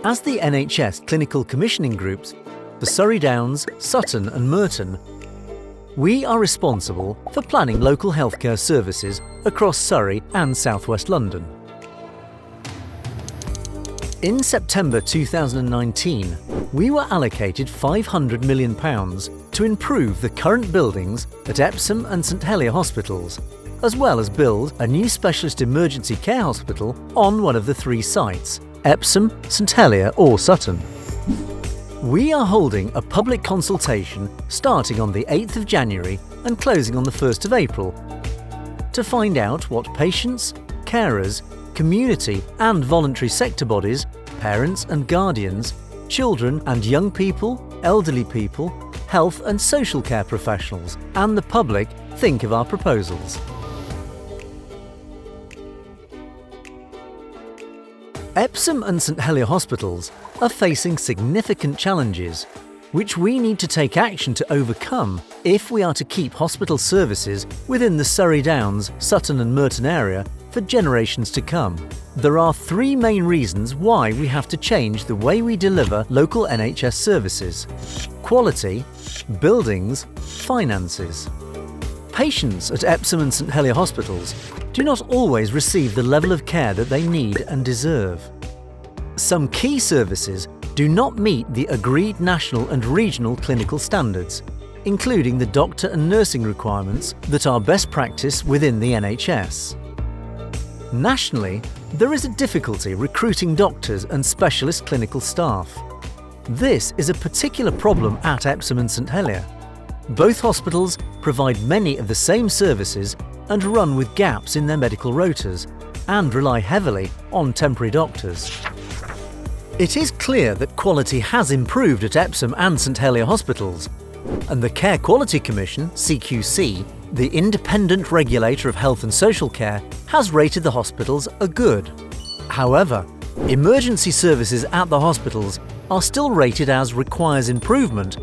As the NHS clinical commissioning groups for Surrey Downs, Sutton and Merton, we are responsible for planning local healthcare services across Surrey and South West London. In September 2019, we were allocated £500 million to improve the current buildings at Epsom and St Helier hospitals, as well as build a new specialist emergency care hospital on one of the three sites, Epsom, St Helier or Sutton. We are holding a public consultation starting on the 8th of January and closing on the 1st of April to find out what patients, carers, community and voluntary sector bodies, parents and guardians, children and young people, elderly people, health and social care professionals and the public think of our proposals. Epsom and St Helier hospitals are facing significant challenges, which we need to take action to overcome if we are to keep hospital services within the Surrey Downs, Sutton and Merton area for generations to come. There are three main reasons why we have to change the way we deliver local NHS services: quality, buildings, finances. Patients at Epsom and St Helier hospitals do not always receive the level of care that they need and deserve. Some key services do not meet the agreed national and regional clinical standards, including the doctor and nursing requirements that are best practice within the NHS. Nationally, there is a difficulty recruiting doctors and specialist clinical staff. This is a particular problem at Epsom and St Helier. Both hospitals provide many of the same services and run with gaps in their medical rotas and rely heavily on temporary doctors. It is clear that quality has improved at Epsom and St Helier hospitals, and the Care Quality Commission, CQC, the independent regulator of health and social care, has rated the hospitals a good. However, emergency services at the hospitals are still rated as requires improvement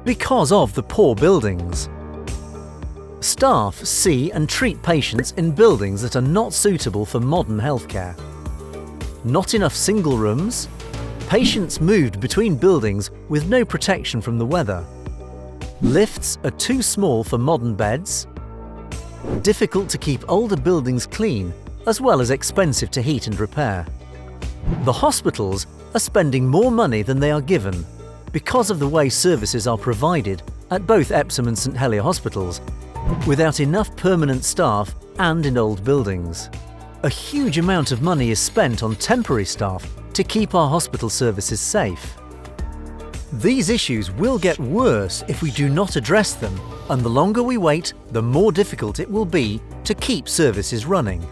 because of the poor buildings. Staff see and treat patients in buildings that are not suitable for modern healthcare. Not enough single rooms, patients moved between buildings with no protection from the weather. Lifts are too small for modern beds. Difficult to keep older buildings clean, as well as expensive to heat and repair. The hospitals are spending more money than they are given because of the way services are provided at both Epsom and St Helier hospitals, without enough permanent staff and in old buildings. A huge amount of money is spent on temporary staff to keep our hospital services safe. These issues will get worse if we do not address them, and the longer we wait, the more difficult it will be to keep services running.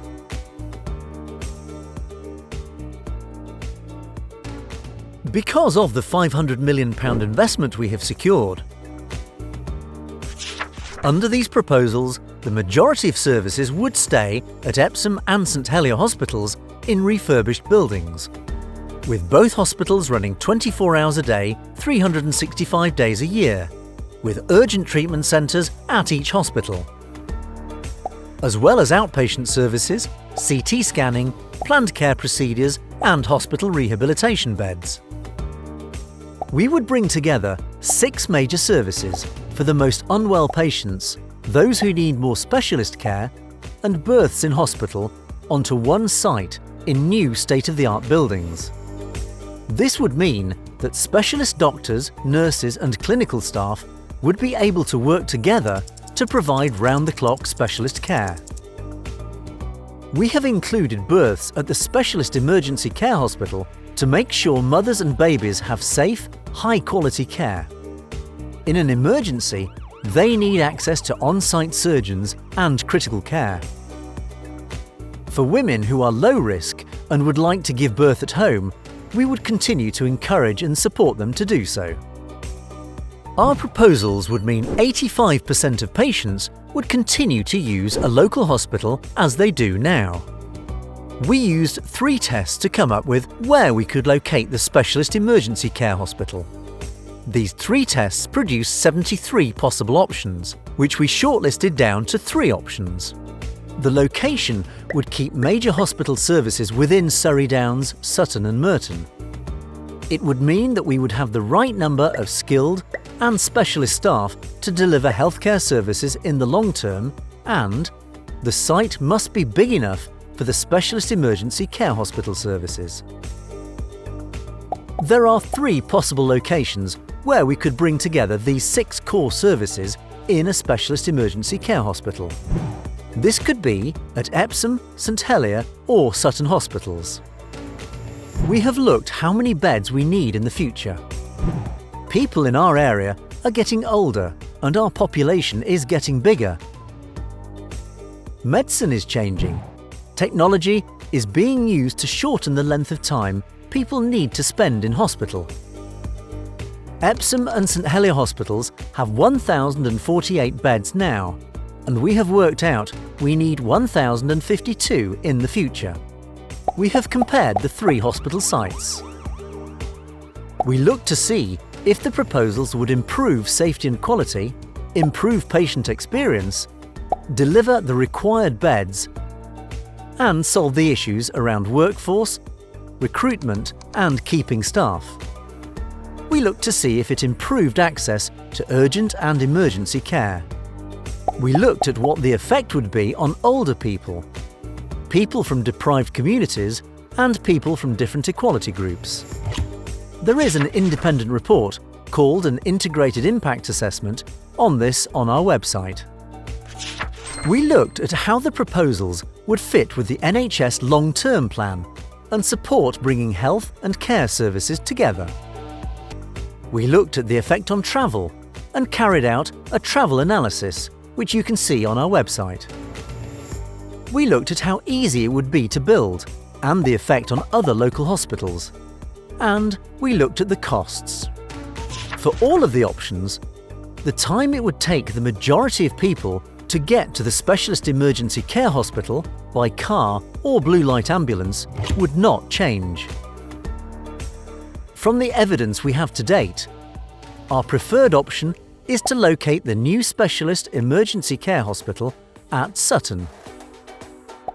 Because of the £500 million investment we have secured, under these proposals, the majority of services would stay at Epsom and St Helier hospitals in refurbished buildings, with both hospitals running 24 hours a day, 365 days a year, with urgent treatment centres at each hospital, as well as outpatient services, CT scanning, planned care procedures and hospital rehabilitation beds. We would bring together 6 major services for the most unwell patients, those who need more specialist care, and births in hospital onto one site in new state-of-the-art buildings. This would mean that specialist doctors, nurses and clinical staff would be able to work together to provide round-the-clock specialist care. We have included births at the Specialist Emergency Care Hospital to make sure mothers and babies have safe, high-quality care. In an emergency, they need access to on-site surgeons and critical care. For women who are low risk and would like to give birth at home, we would continue to encourage and support them to do so. Our proposals would mean 85% of patients would continue to use a local hospital as they do now. We used 3 tests to come up with where we could locate the Specialist Emergency Care Hospital. These 3 tests produced 73 possible options, which we shortlisted down to 3 options. The location would keep major hospital services within Surrey Downs, Sutton and Merton. It would mean that we would have the right number of skilled and specialist staff to deliver healthcare services in the long term, and the site must be big enough for the specialist emergency care hospital services. There are 3 possible locations where we could bring together these 6 core services in a specialist emergency care hospital. This could be at Epsom, St Helier or Sutton hospitals. We have looked how many beds we need in the future. People in our area are getting older and our population is getting bigger. Medicine is changing. Technology is being used to shorten the length of time people need to spend in hospital. Epsom and St Helier hospitals have 1,048 beds now, and we have worked out we need 1,052 in the future. We have compared the 3 hospital sites. We looked to see if the proposals would improve safety and quality, improve patient experience, deliver the required beds, and solve the issues around workforce, recruitment and keeping staff. We looked to see if it improved access to urgent and emergency care. We looked at what the effect would be on older people, people from deprived communities and people from different equality groups. There is an independent report called an Integrated Impact Assessment on this on our website. We looked at how the proposals would fit with the NHS long-term plan and support bringing health and care services together. We looked at the effect on travel and carried out a travel analysis, which you can see on our website. We looked at how easy it would be to build and the effect on other local hospitals. And we looked at the costs. For all of the options, the time it would take the majority of people to get to the specialist emergency care hospital by car or blue light ambulance would not change. From the evidence we have to date, our preferred option is to locate the new specialist emergency care hospital at Sutton.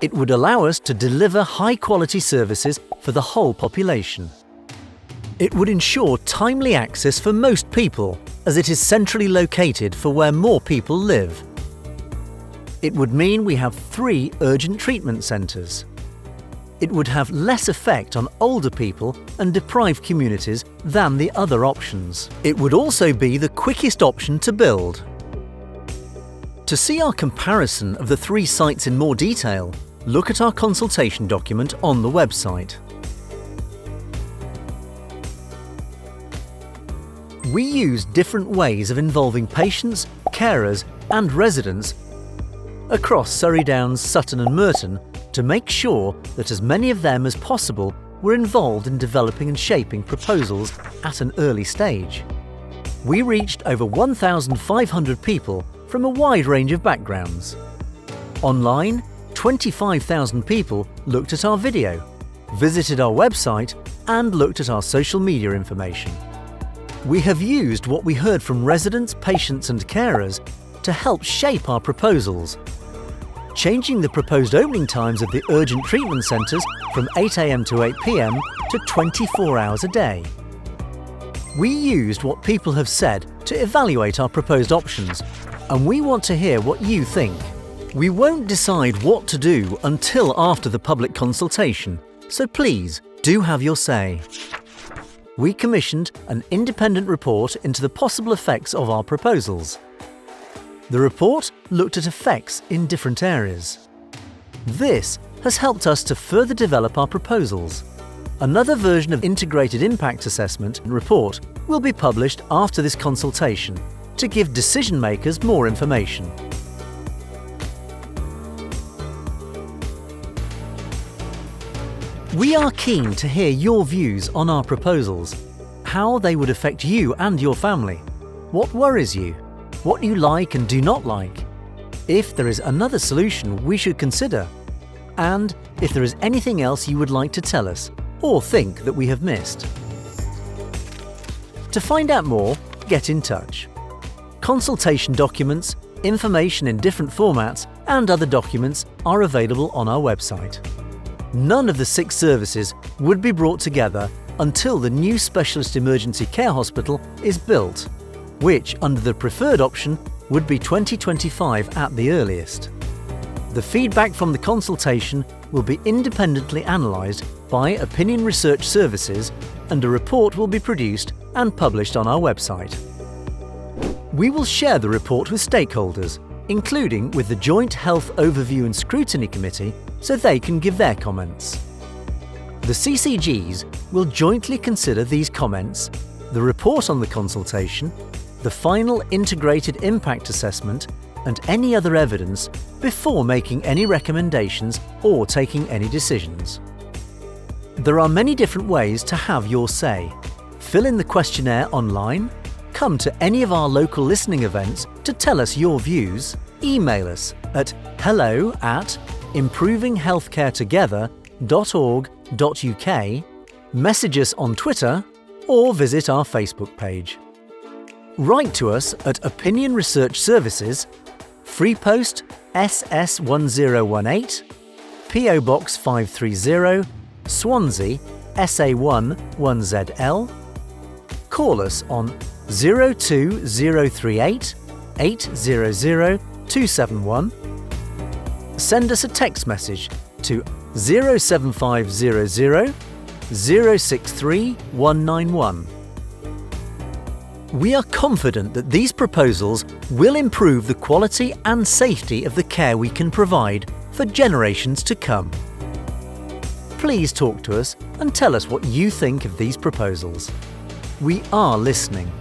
It would allow us to deliver high-quality services for the whole population. It would ensure timely access for most people, as it is centrally located for where more people live. It would mean we have 3 urgent treatment centres. It would have less effect on older people and deprived communities than the other options. It would also be the quickest option to build. To see our comparison of the 3 sites in more detail, look at our consultation document on the website. We use different ways of involving patients, carers and residents across Surrey Downs, Sutton and Merton to make sure that as many of them as possible were involved in developing and shaping proposals at an early stage. We reached over 1,500 people from a wide range of backgrounds. Online, 25,000 people looked at our video, visited our website and looked at our social media information. We have used what we heard from residents, patients and carers to help shape our proposals, changing the proposed opening times of the urgent treatment centres from 8 AM to 8 PM to 24 hours a day. We used what people have said to evaluate our proposed options, and we want to hear what you think. We won't decide what to do until after the public consultation, so please do have your say. We commissioned an independent report into the possible effects of our proposals. The report looked at effects in different areas. This has helped us to further develop our proposals. Another version of Integrated Impact Assessment report will be published after this consultation to give decision makers more information. We are keen to hear your views on our proposals, how they would affect you and your family, what worries you, what you like and do not like, if there is another solution we should consider, and if there is anything else you would like to tell us or think that we have missed. To find out more, get in touch. Consultation documents, information in different formats and other documents are available on our website. None of the 6 services would be brought together until the new specialist emergency care hospital is built, which, under the preferred option, would be 2025 at the earliest. The feedback from the consultation will be independently analysed by Opinion Research Services, and a report will be produced and published on our website. We will share the report with stakeholders, including with the Joint Health Overview and Scrutiny Committee, so they can give their comments. The CCGs will jointly consider these comments, the report on the consultation, the final integrated impact assessment, and any other evidence before making any recommendations or taking any decisions. There are many different ways to have your say. Fill in the questionnaire online, come to any of our local listening events to tell us your views, email us at hello@improvinghealthcaretogether.org.uk, message us on Twitter, or visit our Facebook page. Write to us at Opinion Research Services, Free Post SS1018, PO Box 530, Swansea SA1 1ZL. Call us on 02038 800 271. Send us a text message to 07500 063 191. We are confident that these proposals will improve the quality and safety of the care we can provide for generations to come. Please talk to us and tell us what you think of these proposals. We are listening.